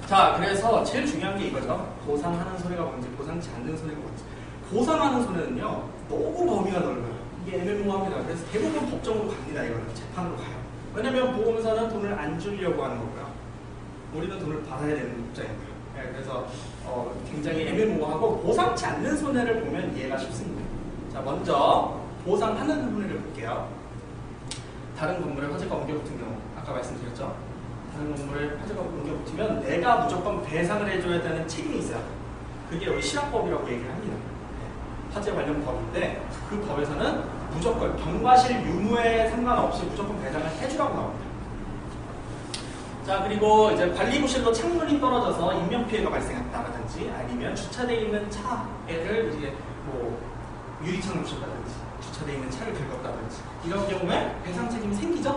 자, 그래서 제일 중요한 게 이거죠. 보상하는 손해가 뭔지, 보상치 않는 손해가 뭔지. 보상하는 손해는요, 너무 범위가 넓어요. 이게 애매모호합니다. 그래서 대부분 법정으로 갑니다. 이거는 재판으로 가요. 왜냐면 보험사는 돈을 안 주려고 하는 거고요. 우리는 돈을 받아야 되는 입장이고요. 네, 그래서 굉장히 애매모호하고 보상치 않는 손해를 보면 이해가 쉽습니다. 자, 먼저 보상하는 손해를 볼게요. 다른 건물에 화재가 옮겨 붙은 경우, 아까 말씀드렸죠? 다른 건물에 화재가 옮겨 붙으면 내가 무조건 배상을 해줘야 되는 책임이 있어요. 그게 우리 실화법이라고 얘기를 합니다. 네, 화재 관련 법인데 그 법에서는 무조건 경과실 유무에 상관없이 무조건 배상을 해주라고 나옵니다. 자, 그리고 이제 관리부실로 창문이 떨어져서 인명피해가 발생했다라든지 아니면 주차되어 있는 차를 이제 뭐 유리창을 부셨다든지 주차되어 있는 차를 긁었다든지 이런 경우에 배상 책임이 생기죠?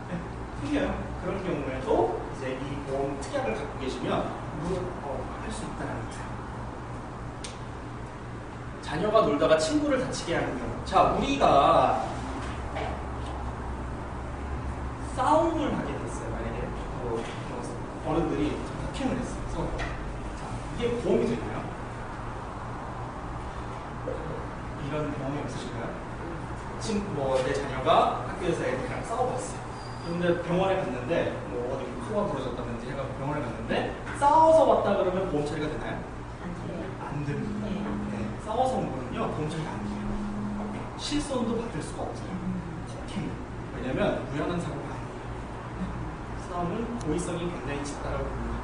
네, 생겨요. 그런 경우에도 이제 이 보험 특약을 갖고 계시면 할 수 있다는 거예요. 자녀가 놀다가 친구를 다치게 하는 경우. 자, 우리가 싸움을 하게 됐어요. 만약에 어른들이 폭행을 했어요. 서로. 자, 이게 보험이 되나요? 이런 경험이 없으신가요? 지금 내 자녀가 학교에서 애들이랑 싸워봤어요. 그런데 병원에 갔는데 어디 코가 부러졌다든지 해가 병원에 갔는데 싸워서 왔다 그러면 보험 처리가 되나요? 안 됩니다. 네, 싸워서 온 거는요 보험 처리가 안 돼요. 실손도 받을 수가 없어요. 폭행. 왜냐면 무연한 사고가 아니에요. 싸움은 고의성이 굉장히 짙다라고 봅니다.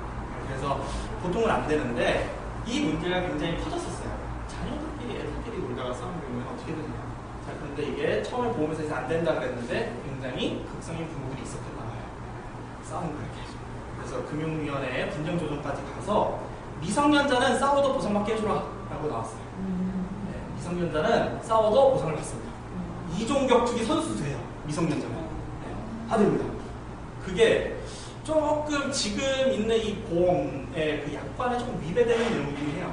그래서 보통은 안 되는데 이 문제가 굉장히 커졌었어요. 자녀들끼리 애들끼리 놀다가 싸우는 경우에는 어떻게 되냐. 자, 그런데 이게 처음에 보험회사에서 안 된다 그랬는데 굉장히 극성인 부모들이 있었겠나 봐요. 싸움을 그렇게 해줘. 그래서 금융위원회에 분쟁조정까지 가서 미성년자는 싸워도 보상받게 해주라 라고 나왔어요. 네, 미성년자는 싸워도 보상을 받습니다. 이종격투기 선수도 돼요. 미성년자는. 네, 다 됩니다. 그게 조금 지금 있는 이 보험의 그 약관에 조금 위배되는 내용이긴 해요.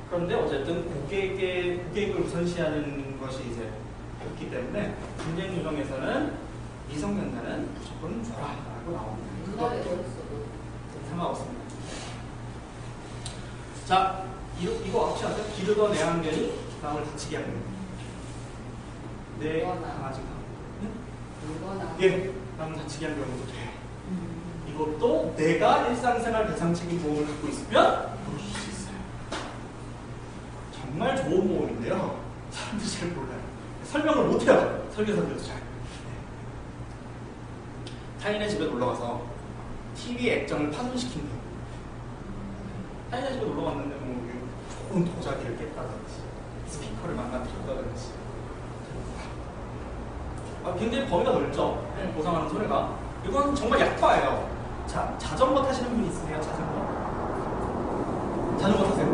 그런데 어쨌든 고객을 우선시하는 것이 이제 그렇기 때문에 분쟁조정에서는 미성년자는 무조건 줘라라고 나옵니다. 상관없습니다. 자, 이거 혹시 아세요? 기르던 애완견이 남을 다치게 하는 거예요. 내 강아지가 예, 남을 다치게 한 경우도 돼요. 이것도 내가 일상생활 배상 책임 보험을 갖고 있으면 물어줄 수 있어요. 정말 좋은 보험인데요. 사람들이 잘 몰라요. 설명을 못해요. 설계사들도 잘. 타인의 집에 놀러가서 TV 액정을 파손시킨 경우. 타인의 집에 놀러갔는데 좋은 도자기를 깼다든지 스피커를 망가뜨렸다든지 굉장히 범위가 넓죠. 보상하는 손해가. 이건 정말 약화예요. 자, 자전거 타시는 분 있으세요? 자전거 타세요?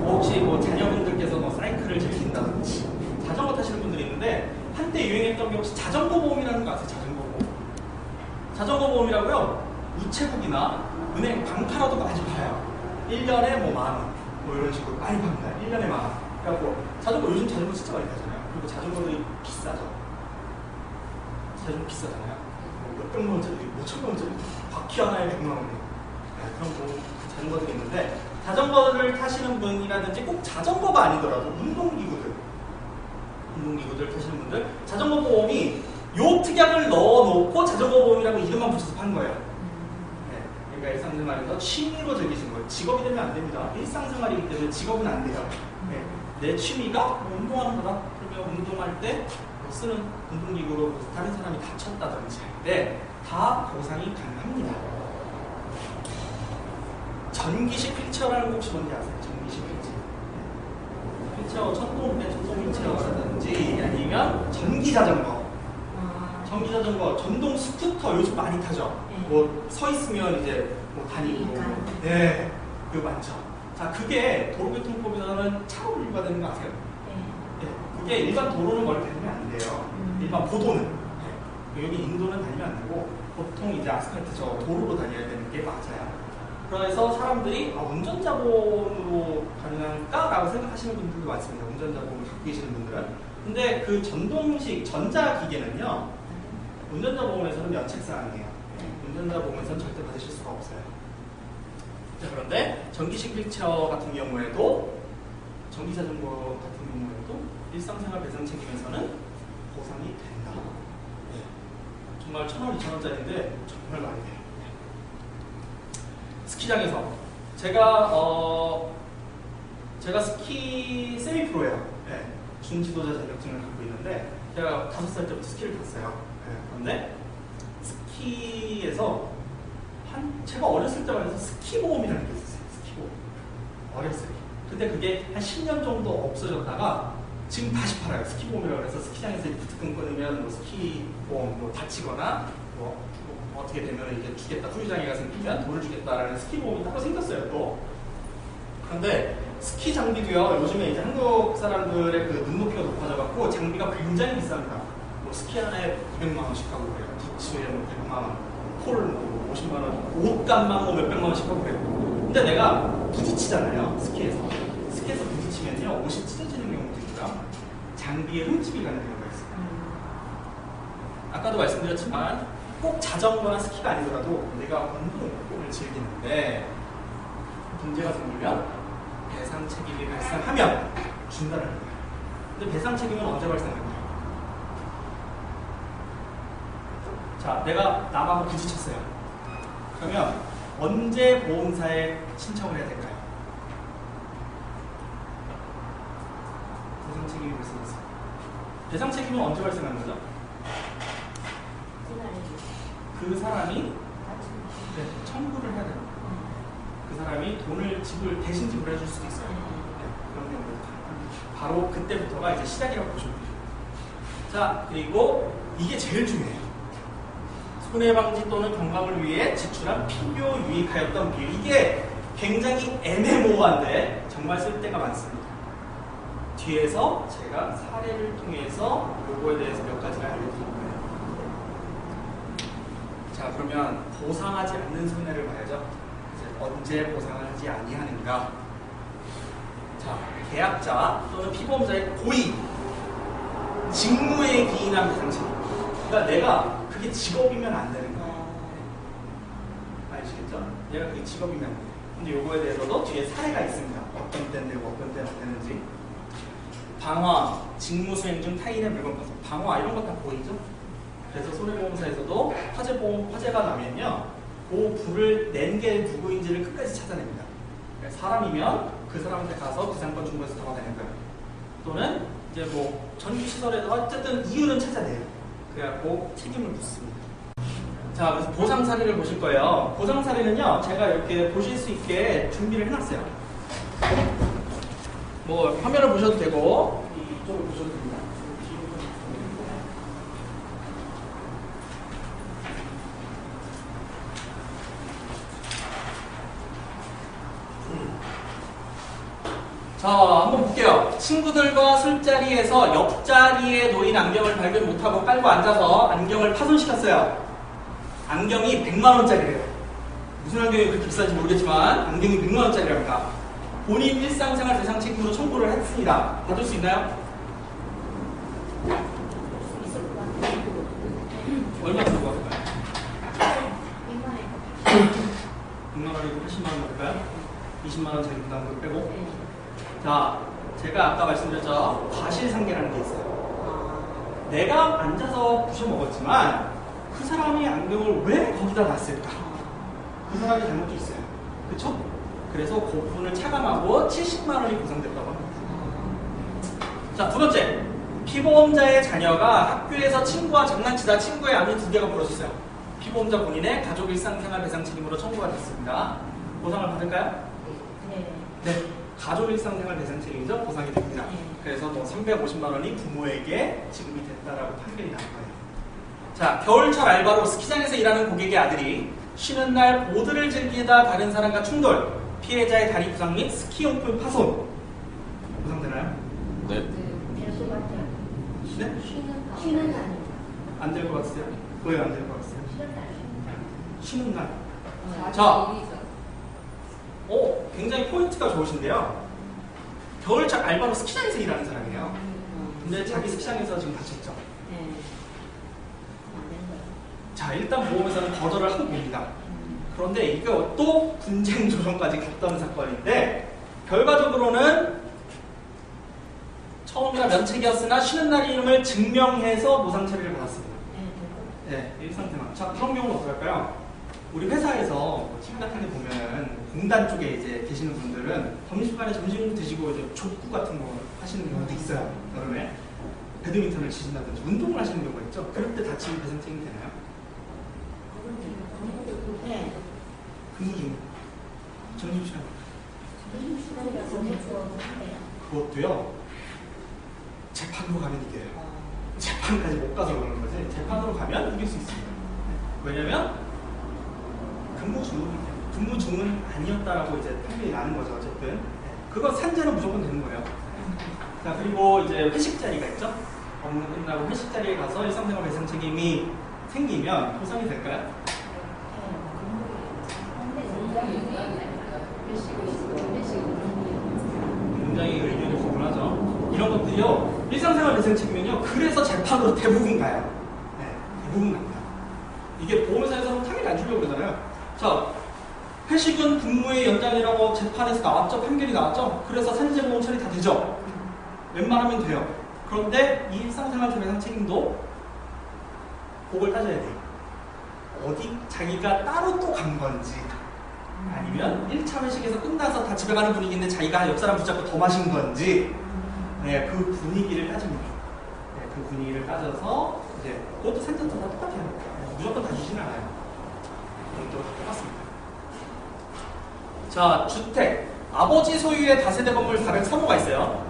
혹시 자녀분들께서 사이클을 즐긴다든지 자전거 타시는 분들이 있는데 한때 유행했던 게 혹시 자전거 보험이라는 거 아세요? 자전거 보험. 자전거 보험이라고요. 우체국이나 은행 방파라도 많이 팔아요. 1년에 10,000원 이런 식으로 많이 팝니다. 1년에 10,000원. 그래갖고 요즘 자전거 진짜 많이 타잖아요. 그리고 자전거들이 비싸죠. 자전거 비싸잖아요. 몇백만 원짜리, 몇천만 원짜리 바퀴 하나에 100만 원. 그런 자전거들이 있는데 자전거를 타시는 분이라든지 꼭 자전거가 아니더라도 운동기구들 타시는 분들 자전거 보험이 요 특약을 넣어놓고 자전거 보험이라고 이름만 붙여서 파는 거예요. 네, 그러니까 일상생활에서 취미로 즐기시는 거예요. 직업이 되면 안 됩니다. 일상생활이기 때문에 직업은 안 돼요. 네, 내 취미가 운동하는 거다. 그러면 운동할 때 쓰는 운동기구로 다른 사람이 다쳤다든지 할 때 다 보상이 가능합니다. 전기식 휠체어라는 거 혹시 뭔지 아세요? 전기식 휠체어, 전동 휠체어라든지 아니면 전기자전거, 전동 스쿠터 요즘 많이 타죠. 서 있으면 이제 다니고, 네, 그거 많죠. 자, 그게 도로교통법에서는 차로 분류가 되는 거 아세요? 네, 그게 일반 도로는 멀리 다니면 안 돼요. 일반 보도는. 여기 인도는 다니면 안 되고 보통 이제 아스팔트 도로로 다녀야 되는 게 맞아요. 그래서 사람들이 운전자 보험으로 가능할까? 라고 생각하시는 분들도 많습니다. 운전자 보험을 갖고 계시는 분들은. 근데 그 전동식 전자기계는요, 운전자 보험에서는 면책사항이에요. 운전자 보험에서는 절대 받으실 수가 없어요. 자, 그런데 전기식 휠체어 같은 경우에도 전기자전거 같은 경우에도 일상생활 배상 책임에서는 보상이 된다. 네. 정말 1,000원, 2,000원짜리인데 정말 많이 돼요. 스키장에서 제가 스키 세미 프로예요. 네. 준지도자 자격증을 갖고 있는데 제가 5살 때부터 스키를 탔어요. 네. 그런데 스키에서 제가 어렸을 때만 해서 스키 보험이라는 게 있었어요. 스키 보험. 어렸을 때. 근데 그게 한 10년 정도 없어졌다가 지금 다시 팔아요. 스키 보험이라고 해서 스키장에서 부특근 끊으면 뭐 스키 보험 뭐 다치거나 뭐 어떻게 되면 이렇게 주겠다. 후유장애가 생기면 돈을 주겠다라는 스키 보험이 따로 생겼어요. 또. 그런데 스키 장비도요. 요즘에 이제 한국 사람들의 그 눈높이가 높아져갖고 장비가 굉장히 비쌉니다. 뭐 스키 하나에 900만 원씩 하고 그래요. 부츠에 뭐 100만 원, 폴 뭐 50만 원, 옷값만 뭐 몇백만 원씩 하고 그래요. 근데 내가 부딪히잖아요. 스키에서 부딪히면요. 옷이 찢어지는 경우도 있고요. 장비에 흠집이 가는 경우가 있어요. 아까도 말씀드렸지만 꼭 자전거나 스키가 아니더라도 내가 운동을 즐기는데 문제가 생기면 배상 책임이 발생하면 준다는 거예요. 근데 배상 책임은 언제 발생할까요? 자, 내가 남하고 부딪혔어요. 그러면 언제 보험사에 신청을 해야 될까요? 배상 책임이 발생했어요. 배상 책임은 언제 발생하는 거죠? 그 사람이 청구를 해야 돼요. 그 사람이 돈을 대신 지불해 줄 수도 있어요. 그런 경우도 바로 그때부터가 이제 시작이라고 보시면 돼요. 자, 그리고 이게 제일 중요해요. 손해방지 또는 경감을 위해 지출한 필요 유익하였던 비율. 이게 굉장히 애매모호한데 정말 쓸 때가 많습니다. 뒤에서 제가 사례를 통해서 요거에 대해서 몇 가지를 알려드릴 거예요. 자, 그러면 보상하지 않는 손해를 봐야죠. 언제 보상하지 아니하는가? 자, 계약자 또는 피보험자의 고의, 직무에 기인한 배상 책임. 그러니까 내가 그게 직업이면 안 되는 거예요. 아시겠죠? 내가 그게 직업이면 안 돼요. 근데 요거에 대해서도 뒤에 사례가 있습니다. 어떤 때는 되고 어떤 때는 안 되는지. 방화, 직무 수행 중 타인의 물건 파손. 방화 이런 거 다 보이죠? 그래서 손해보험사에서도 화재가 나면요, 그 불을 낸 게 누구인지를 끝까지 찾아냅니다. 그러니까 사람이면 그 사람한테 가서 구상권 청구해서 잡아내는 거예요. 또는 이제 뭐 전기시설에서 어쨌든 이유는 찾아내요. 그래갖고 책임을 묻습니다. 자, 그래서 보상 사례를 보실 거예요. 보상 사례는요, 제가 이렇게 보실 수 있게 준비를 해놨어요. 뭐 화면을 보셔도 되고 이쪽을 보셔도 됩니다. 자, 한번 볼게요. 친구들과 술자리에서 옆자리에 놓인 안경을 발견 못하고 깔고 앉아서 안경을 파손시켰어요. 안경이 100만원짜리래요. 무슨 안경이 그렇게 비싼지 모르겠지만 안경이 100만원짜리랍니다. 본인 일상생활 배상 책임으로 청구를 했습니다. 받을 수 있나요? 얼마 정도 받을까요? 100만원이고 80만원 받을까요? 20만원 자기 부담금 빼고. 자, 제가 아까 말씀드렸죠. 과실상계라는 게 있어요. 내가 앉아서 부셔먹었지만 그 사람이 안경을 왜 거기다 놨을까? 그 사람이 잘못도 있어요. 그쵸? 그래서 그 부분을 차감하고 70만원이 보상됐다고 합니다. 자, 두 번째. 피보험자의 자녀가 학교에서 친구와 장난치다 친구의 암이 2개가 벌어졌어요. 피보험자 본인의 가족 일상생활 배상 책임으로 청구가 됐습니다. 보상을 받을까요? 네. 가족 일상생활 배상 책임이죠. 보상이 됩니다. 그래서 뭐 350만원이 부모에게 지급이 됐다라고 판결이 나올 거예요. 자, 겨울철 알바로 스키장에서 일하는 고객의 아들이 쉬는 날 보드를 즐기다 다른 사람과 충돌, 피해자의 다리 부상 및 스키용품 파손. 보상되나요? 네. 네? 쉬는 날. 안 될 것 같으세요? 왜 안 될 것 같으세요? 쉬는 날. 날. 자, 굉장히 포인트가 좋으신데요. 겨울철 알바로 스키장에서 일하는 사람이에요. 근데 자기 스키장에서 지금 다쳤죠. 자, 일단 보험회사는 거절을 하고 봅니다. 그런데 이게 또 분쟁 조정까지 갔던 사건인데 결과적으로는 처음이라 면책이었으나 쉬는 날임을 증명해서 무상 처리를 받았습니다. 네, 일상생활. 자, 그런 경우는 어떨까요? 우리 회사에서 뭐 TV 같은 데 보면은 공단 쪽에 이제 계시는 분들은 점심시간에 점심 드시고 이제 족구 같은 거 하시는 경우도 있어요. 여름에 배드민턴을 치신다든지 운동을 하시는 경우가 있죠. 그럴 때 다치면 배상 책임이 되나요? 네. 근무 중 점심시간 그것도요 재판으로 가면 이겨요. 재판까지 못 가서 그러는 거지 재판으로 가면 이길 수 있습니다. 왜냐면 근무 중은 아니었다라고 이제 판결이 나는 거죠. 어쨌든 그거 산재는 무조건 되는 거예요. 자, 그리고 이제 회식 자리가 있죠. 업무 끝나고 회식 자리에 가서 일상생활 배상 책임이 생기면 보상이 될까요? 굉장히 의견이 분분하죠. 이런 것들이요 일상생활 배상 책임은요 그래서 재판으로 대부분 가요. 네, 대부분 갑니다. 이게 보험회사에서는 당연히 안 주려고 그러잖아요. 자, 회식은 근무의 연장이라고 재판에서 나왔죠. 판결이 나왔죠. 그래서 산재보험 처리 다 되죠. 웬만하면 돼요. 그런데 이 일상생활 배상 책임도 그걸 따져야 돼요. 어디 자기가 따로 또 간 건지 아니면 1차 회식에서 끝나서 다 집에 가는 분위기인데 자기가 옆 사람 붙잡고 더 마신 건지 네, 그 분위기를 따집니다. 네, 그 분위기를 따져서 이제 그것도 산전도 다 똑같아요. 네, 무조건 다 주지는 않아요. 이것도 똑같습니다. 자, 주택. 아버지 소유의 다세대 건물 403호가 있어요.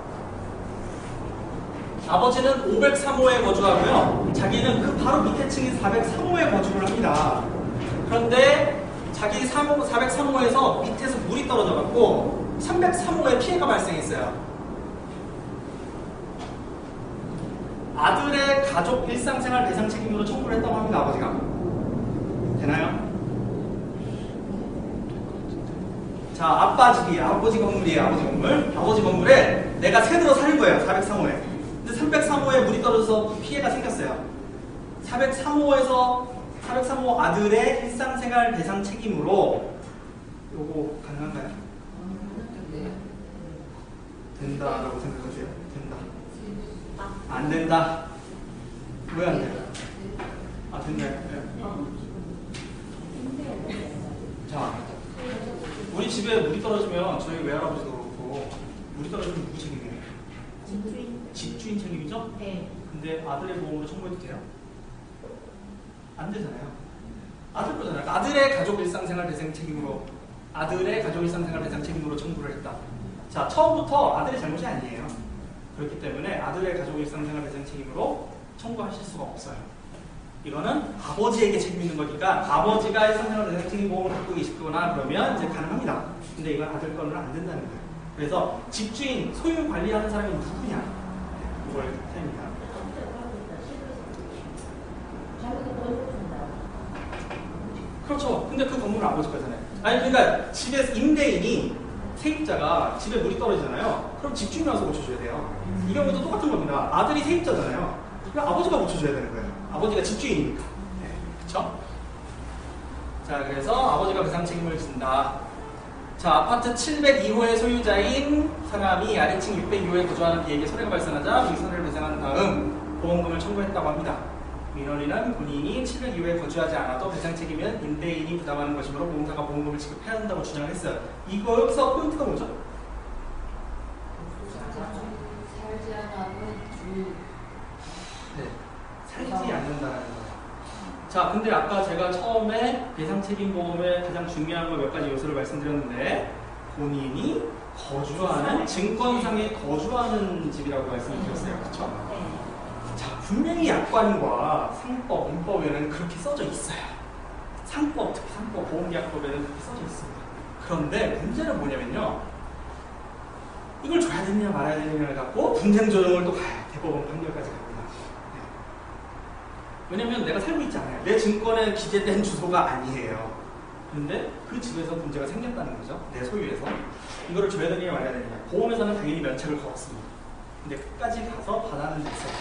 아버지는 503호에 거주하고요. 자기는 그 바로 밑에 층인 403호에 거주를 합니다. 그런데 자기 403호에서 밑에서 물이 떨어져갖고 303호에 피해가 발생했어요. 아들의 가족 일상생활 배상 책임으로 청구를 했다고 합니다. 아버지가. 되나요? 자, 아빠 집이 아버지 건물이에요. 아버지 건물. 아버지 건물에 내가 새들어 살 거예요. 403호에. 근데 303호에 물이 떨어져서 피해가 생겼어요. 403호에서 403호 아들의 일상생활 배상 책임으로 요거 가능한가요? 된다라고 생각하세요? 된다. 안 된다. 왜 안 돼요? 아, 됐네. 자, 우리 집에 물이 떨어지면 저희 외할아버지도 그렇고 물이 떨어지면 누구 책임이에요? 집주인 책임이죠? 네. 근데 아들의 보험으로 청구해도 돼요? 안 되잖아요. 아들 거잖아요. 아들의 가족 일상생활 배상 책임으로 청구를 했다. 자, 처음부터 아들의 잘못이 아니에요. 그렇기 때문에 아들의 가족 일상생활 배상 책임으로 청구하실 수가 없어요. 이거는 아버지에게 책임 있는 거니까 아버지가 일상생활 배상 책임 보험을 갖고 계시거나 그러면 이제 가능합니다. 근데 이건 아들 거는 안 된다는 거예요. 그래서 집주인, 소유 관리하는 사람이 누구냐? 이걸 봅니다. 그렇죠. 근데 그 건물은 아버지 거잖아요. 아니, 그러니까 집에서 임대인이 세입자가 집에 물이 떨어지잖아요. 그럼 집주인이 와서 고쳐줘야 돼요. 이 경우도 똑같은 겁니다. 아들이 세입자잖아요. 그럼 아버지가 고쳐줘야 되는 거예요. 아버지가 집주인이니까. 네, 그렇죠? 자, 그래서 아버지가 배상 책임을 진다. 자, 아파트 702호의 소유자인 사람이 아래층 602호에 거주하는 B에게 손해가 발생하자 윗손해를 배상한 다음 보험금을 청구했다고 합니다. 민원인은 본인이 702호에 거주하지 않아도 배상 책임은 임대인이 부담하는 것이므로 보험사가 보험금을 지급해야 한다고 주장을 했어요. 이거 여기서 포인트가 뭐죠? 살지 않아도 네, 살지 않는다는 거예요. 자, 근데 아까 제가 처음에 배상 책임 보험의 가장 중요한 몇 가지 요소를 말씀드렸는데 본인이 거주하는 증권상에 거주하는 집이라고 말씀을 드렸어요. 그렇죠? 자, 분명히 약관과 상법, 민법에는 그렇게 써져 있어요. 상법, 특히 상법, 보험계약법에는 그렇게 써져 있습니다. 그런데 문제는 뭐냐면요. 이걸 줘야 되느냐 말아야 되느냐를 갖고 분쟁 조정을 또 대법원 판결까지 갑니다. 네. 왜냐면 내가 살고 있지 않아요. 내 증권에 기재된 주소가 아니에요. 그런데 그 집에서 문제가 생겼다는 거죠. 내 소유에서. 이거를 줘야 되느냐 말아야 되느냐. 보험회사는 당연히 면책을 걸었습니다. 근데 끝까지 가서 받아는 됐어요.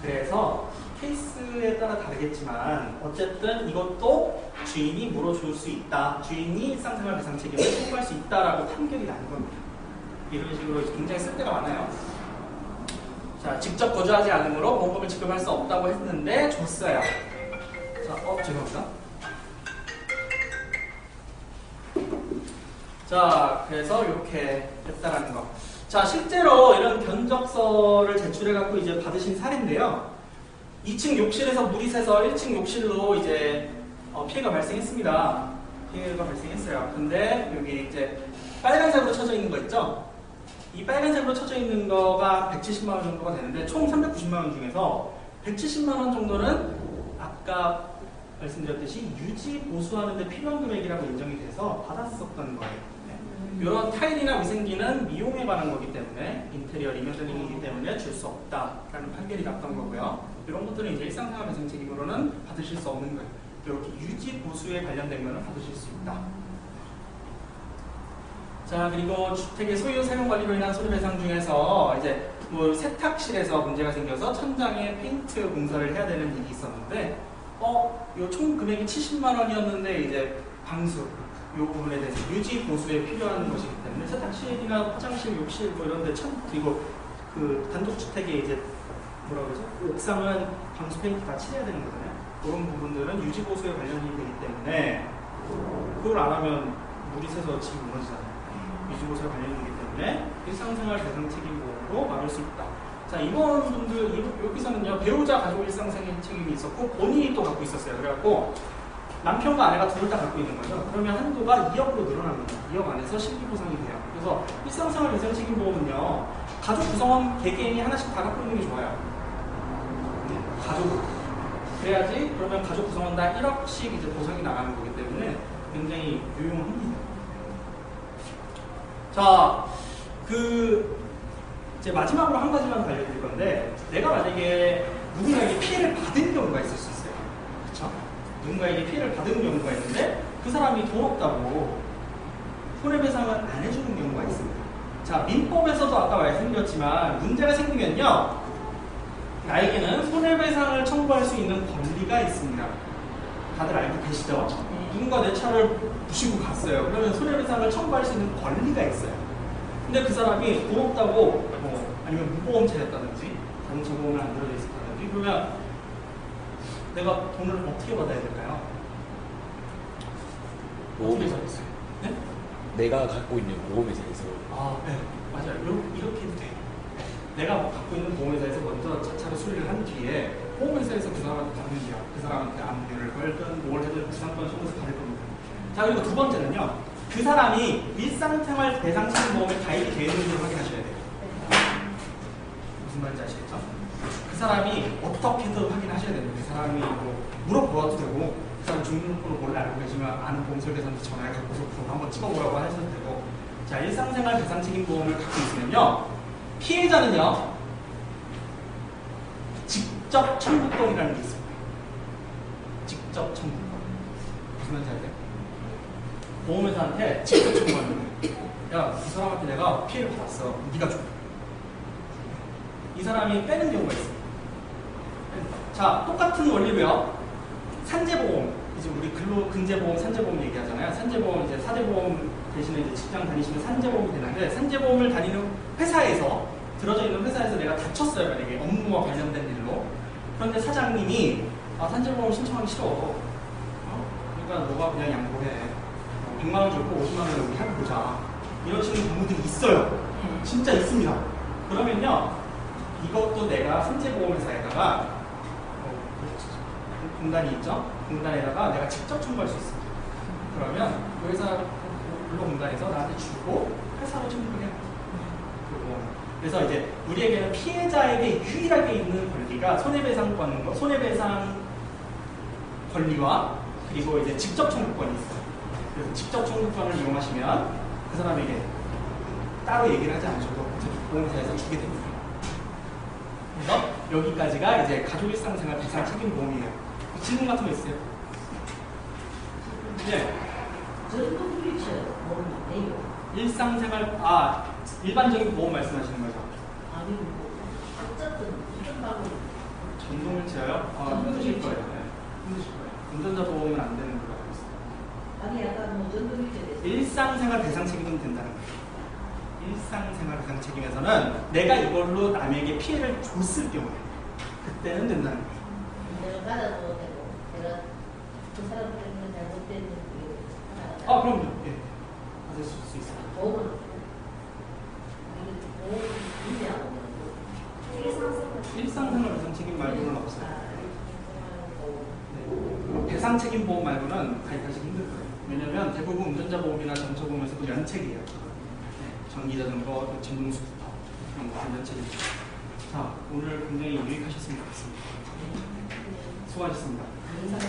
그래서 케이스에 따라 다르겠지만 어쨌든 이것도 주인이 물어줄 수 있다. 주인이 일상생활 배상 책임을 청구할 수 있다라고 판결이 나는 겁니다. 이런 식으로 굉장히 쓸 때가 많아요. 자, 직접 거주하지 않으므로 보험금을 지급할 수 없다고 했는데 줬어요. 자, 죄송합니다. 자, 그래서 이렇게 됐다라는 거. 자, 실제로 이런 견적서를 제출해갖고 이제 받으신 사례인데요. 2층 욕실에서 물이 새서 1층 욕실로 이제 피해가 발생했습니다. 피해가 발생했어요. 근데 여기 이제 빨간색으로 쳐져 있는 거 있죠? 이 빨간색으로 쳐져 있는 거가 170만 원 정도가 되는데 총 390만 원 중에서 170만 원 정도는 아까 말씀드렸듯이 유지 보수하는 데 필요한 금액이라고 인정이 돼서 받았었던 거예요. 이런 타일이나 위생기는 미용에 관한 거기 때문에 인테리어 리모델링이기 때문에 줄 수 없다라는 판결이 났던 거고요. 이런 것들은 이제 일상생활 배상 책임으로는 받으실 수 없는 거예요. 이렇게 유지 보수에 관련된 거는 받으실 수 있다. 자, 그리고 주택의 소유 사용 관리로 인한 손해배상 중에서 이제 뭐 세탁실에서 문제가 생겨서 천장에 페인트 공사를 해야 되는 일이 있었는데 요 총 금액이 70만 원이었는데 이제 방수 요 부분에 대해서 유지 보수에 필요한 것이기 때문에 세탁실이나 화장실, 욕실 뭐 이런 데 그리고 그 단독주택에 이제 뭐라 그러죠? 옥상은 방수 페인트 다 칠해야 되는 거잖아요. 그런 부분들은 유지 보수에 관련이 되기 때문에 그걸 안 하면 물이 새서 집이 무너지잖아요. 유지 보수에 관련이 되기 때문에 일상생활 배상 책임보험으로 막을 수 있다. 자, 이번 분들 여기서는요 배우자 가족 일상생활 책임이 있었고 본인이 또 갖고 있었어요. 그래갖고 남편과 아내가 둘 다 갖고 있는 거죠. 그러면 한도가 2억으로 늘어납니다. 2억 안에서 실비 보상이 돼요. 그래서 일상생활 배상 책임보험은요 가족 구성원 개개인이 하나씩 다 갖고 있는 게 좋아요. 가족으로. 그래야지 그러면 가족 구성원 다 1억씩 이제 보상이 나가는 거기 때문에 굉장히 유용합니다. 자, 이제 마지막으로 한 가지만 알려드릴 건데, 내가 만약에 누군가에게 피해를 받은 경우가 있을 수 있어요. 그렇죠? 누군가에게 피해를 받은 경우가 있는데 그 사람이 돈 없다고 손해배상을 안 해주는 경우가 있습니다. 자, 민법에서도 아까 말씀드렸지만 문제가 생기면요 나에게는 손해배상을 청구할 수 있는 권리가 있습니다. 다들 알고 계시죠? 누군가 내 차를 부시고 갔어요. 그러면 손해배상을 청구할 수 있는 권리가 있어요. 근데 그 사람이 돈 없다고 아니면 무보험차였다든지 자동차 보험을 안 들어져 있었다든지 그러면 내가 돈을 어떻게 받아야 될까요? 보험회사에서. 네? 내가 갖고 있는 보험회사에서. 네. 맞아요. 이렇게 해도 돼요. 내가 갖고 있는 보험회사에서 먼저 차를 수리를 한 뒤에 보험회사에서 그 사람한테 받는 거야. 그 사람한테 암비를 걸든 뭘 해든 부상권 소득세 받을 겁니다. 자, 그리고 두 번째는요. 그 사람이 일상생활 배상책임보험에 가입이 되어 있는지를 확인하셔야 돼요. 무슨 말인지 아시겠죠? 그 사람이 어떻게든 확인하셔야 됩니다. 그 사람이 뭐 물어보아도 되고 그 사람 주민등록번호 몰래 알고 계시면 아는 보험설계사한테 전화해갖고서 그거 한번 찍어보라고 하셔도 되고. 자, 일상생활 배상책임보험을 갖고 있으면요 피해자는요 직접 청구권이라는 게 있습니다. 직접 청구권. 무슨 말인지 아세요? 보험회사한테 직접 청구하는 거예요. 야, 이 사람한테 내가 피해를 받았어. 네가 줘. 이 사람이 빼는 경우가 있어요. 자, 똑같은 원리고요. 산재보험, 이제 우리 근로근제보험, 산재보험 얘기하잖아요. 산재보험 이제 사대보험 대신에 이제 직장 다니시면 산재보험이 되는데, 산재보험을 다니는 회사에서 들어져 있는 회사에서 내가 다쳤어요. 만약에 업무와 관련된 일로. 그런데 사장님이 산재보험 신청하기 싫어. 그러니까 너가 그냥 양보해. 100만 원 줬고 50만 원을 우리 해보자. 이러시는 경우들이 있어요. 진짜 있습니다. 그러면요, 이것도 내가 산재보험회사에다가 공단이 있죠? 공단에다가 내가 직접 청구할 수 있습니다. 그러면 그 회사 근로공단에서 나한테 주고 회사로 청구를 해요. 그래서 이제 우리에게는 피해자에게 유일하게 있는 권리가 손해배상 권리와 그리고 이제 직접 청구권이 있어요. 그래서 직접 청구권을 이용하시면 그 사람에게 따로 얘기를 하지 않으셔도 보험회사에서 주게 됩니다. 그래서 여기까지가 이제 가족 일상생활 배상 책임보험이에요. 질문 같은 거 있어요? 네. 일상생활, 일반적인 보험 말씀하시는 거죠? 아니, 어쨌든 이런 말로 전동일체요? 힘드실 거예요. 네. 힘드실 거예요. 운전자 보험은 안 되는 걸로 알고 있어요. 아니 약간 뭐 전동일체 됐어. 일상생활 배상 책임은 된다는 거예요. 일상생활 배상 책임에서는 내가 이걸로 남에게 피해를 줬을 경우에 그때는 된다는 거예요. 내가 받아도 되고 내가 그 사람 때문에 잘못된 일을 그럼요. 예. 받을 수 있어요. 보험은 준비하고 일상생활 배상 책임 말고는 없어요. 네. 배상 책임 보험 말고는 가입하시기 힘들 거예요. 왜냐면 대부분 운전자 보험이나 전차 보험에서도 면책이에요. 네. 전기 자전거, 진동 스쿠터 이런 거 면책입니다. 자, 오늘 굉장히 유익하셨으면 좋겠습니다. 수고하셨습니다. 인사를